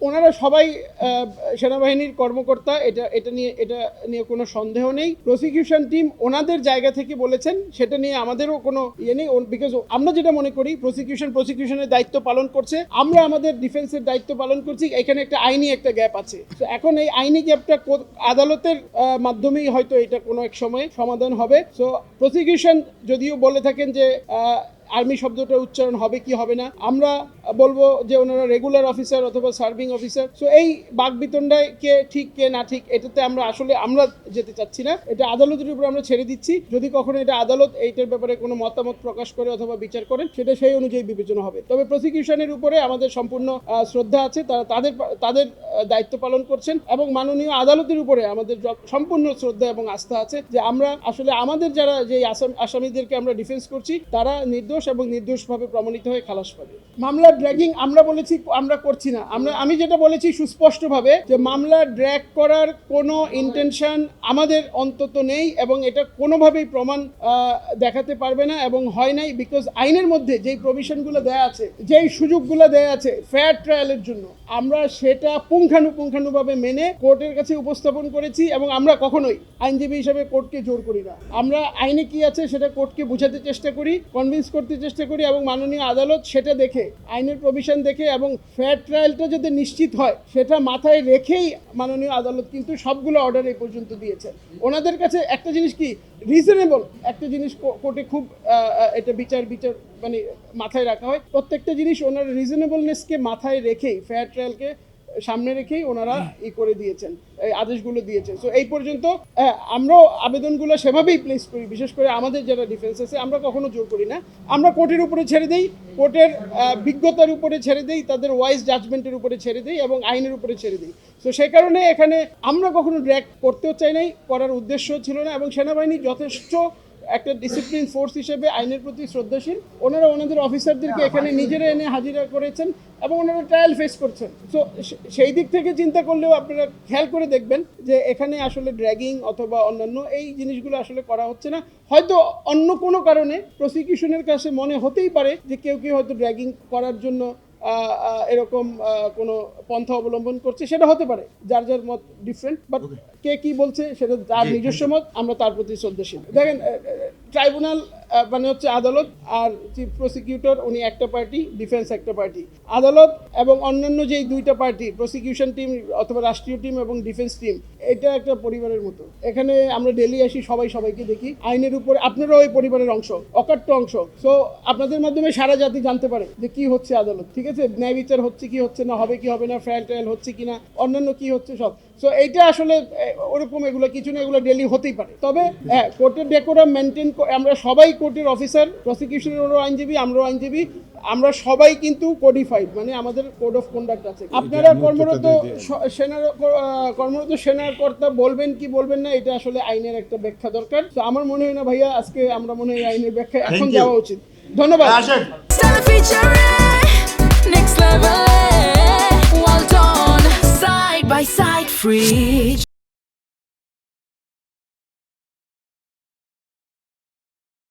ওনারা সবাই সেনাবাহিনীর কর্মকর্তা, এটা নিয়ে কোনো সন্দেহ নেই। প্রসিকিউশন টিম ওনাদের জায়গা থেকে বলেছেন, সেটা নিয়ে আমাদেরও কোনো ইয়ে নেই, বিকজ আমরা যেটা মনে করি প্রসিকিউশনের দায়িত্ব পালন করছে, আমরা আমাদের ডিফেন্সের দায়িত্ব পালন করছি। এখানে একটা আইনি একটা গ্যাপ আছে। তো এখন এই আইনি গ্যাপটা আদালতের মাধ্যমেই হয়তো এটা কোনো এক সময় সমাধান হবে। সো প্রসিকিউশন যদিও বলে থাকেন যে আর্মি শব্দটা উচ্চারণ হবে কি হবে না, আমরা বলবো যে ওনারা রেগুলার অফিসার অথবা সার্ভিং অফিসার। সো এই বাকবিতণ্ডায় কে ঠিক কে না ঠিক এটাতে আমরা যেতে চাচ্ছি না, এটা আদালতের উপর আমরা ছেড়ে দিচ্ছি। যদি কখনো এটা আদালত এইটার ব্যাপারে কোনো মতামত প্রকাশ করে অথবা বিচার করেন, সেটা সেই অনুযায়ী বিবেচনা হবে। তবে প্রসিকিউশনের উপরে আমাদের সম্পূর্ণ শ্রদ্ধা আছে, তারা তাদের দায়িত্ব পালন করছেন, এবং মাননীয় আদালতের উপরে আমাদের সম্পূর্ণ শ্রদ্ধা এবং আস্থা আছে যে আমরা আসলে আমাদের যারা যে আসামিদেরকে আমরা ডিফেন্স করছি তারা নির্দোষ এবং নির্দোষভাবে প্রমাণিত হয়ে খালাস পাবে। মামলা ড্র্যাগিং আমরা বলেছি আমরা করছি না। আমি যেটা বলেছি সুস্পষ্টভাবে যে মামলা ড্র্যাগ করার কোনো ইন্টেনশন আমাদের অন্তত নেই, এবং এটা কোনোভাবেই প্রমাণ দেখাতে পারবে না এবং হয় নাই, বিকজ আইনের মধ্যে যেই প্রভিশনগুলো দেয়া আছে, যেই সুযোগগুলো দেয়া আছে ফেয়ার ট্রায়ালের জন্য, আমরা সেটা পুঙ্খানুপুঙ্খানুভাবে মেনে কোর্টের কাছে উপস্থাপন করেছি। এবং আমরা কখনোই আইনজীবী হিসেবে কোর্টকে জোর করি না। আমরা আইনে কি আছে সেটা কোর্টকে বোঝাতে চেষ্টা করি, কনভিন্স করতে চেষ্টা করি, এবং মাননীয় আদালত সেটা দেখে, আইনের প্রভিশন দেখে এবং ফেয়ার ট্রায়ালটা যদি নিশ্চিত হয় সেটা মাথায় রেখেই মাননীয় আদালত কিন্তু সবগুলো অর্ডার এই পর্যন্ত দিয়েছে। ওনাদের কাছে একটা জিনিস কি রিজনেবল একটা জিনিস কোর্টে খুব এটা বিচার মানে মাথায় রাখা হয়। প্রত্যেকটা জিনিস ওনার রিজনেবলনেসকে মাথায় রেখেই, ফেয়ার ট্রায়ালকে সামনে রেখেই ওনারা করে দিয়েছেন, এই আদেশগুলো দিয়েছেন। সো এই পর্যন্ত আমরাও আবেদনগুলো সেভাবেই প্লেস করি, বিশেষ করে আমাদের যারা ডিফেন্স আছে আমরা কখনো জোর করি না। আমরা কোর্টের উপরে ছেড়ে দেই, কোর্টের বিজ্ঞতার উপরে ছেড়ে দেই, তাদের ওয়াইজ জাজমেন্টের উপরে ছেড়ে দেই এবং আইনের উপরে ছেড়ে দিই। তো সেই কারণে এখানে আমরা কখনো ড্র্যাগ করতেও চাই নাই, করার উদ্দেশ্য ছিল না। এবং সেনাবাহিনী যথেষ্ট একটা ডিসিপ্লিন ফোর্স হিসেবে আইনের প্রতি শ্রদ্ধাশীল। ওনারা ওনাদের অফিসারদেরকে এখানে নিজেরা এনে হাজিরা করেছেন এবং ওনারা ট্রায়াল ফেস করছেন। সো সেই দিক থেকে চিন্তা করলেও আপনারা খেয়াল করে দেখবেন যে এখানে আসলে ড্র্যাগিং অথবা অন্যান্য এই জিনিসগুলো আসলে করা হচ্ছে না। হয়তো অন্য কোনো কারণে প্রসিকিউশনের কাছে মনে হতেই পারে যে কেউ হয়তো ড্র্যাগিং করার জন্য এরকম কোনো পন্থা অবলম্বন করছে, সেটা হতে পারে, যার যার মত ডিফারেন্ট। বাট কে কি বলছে সেটা তার নিজস্ব মত, আমরা তার প্রতি শ্রদ্ধাশীল। দেখেন, ট্রাইব্যুনাল মানে হচ্ছে আদালত, আর চিফ প্রসিকিউটর উনি একটা পার্টি, ডিফেন্স একটা পার্টি। আদালত এবং অন্যান্য যেই দুইটা পার্টি, প্রসিকিউশন টিম অথবা রাষ্ট্রীয় টিম এবং ডিফেন্স টিম, এটা একটা পরিবারের মতো। এখানে আমরা ডেলি আসি, সবাইকে দেখি। আইনের উপরে আপনারাও ওই পরিবারের অংশ, অকাট্য অংশ। সো আপনাদের মাধ্যমে সারা জাতি জানতে পারে যে কি হচ্ছে আদালত, ঠিক আছে, ন্যায় বিচার হচ্ছে কি হচ্ছে না, হবে কি হবে না, ফেয়ার ট্রায়াল হচ্ছে কি না, অন্যান্য কি হচ্ছে সব। সো এইটা আসলে ওরকম এগুলো কিছু না, এগুলো ডেলি হতেই পারে। তবে হ্যাঁ, কোর্টের ডেকোরাম মেনটেন, আমরা সবাই কোর্টের অফিসার, প্রসিকিউশনেরও আইনজীবী, আমরাও আইনজীবী, আমরা সবাই কিন্তু কোডিফাইড, মানে আমাদের কোড অফ কন্ডাক্ট আছে। আপনারা কর্মরত সেনাকর্তা বলবেন কি বলবেন না, এটা আসলে আইনের একটা ব্যাখ্যা দরকার। তো আমার মনে হয় না ভাইয়া আজকে আমরা মনে হয় আইনের ব্যাখ্যা এখন দেওয়া উচিত। ধন্যবাদ। Well done, side by side, free.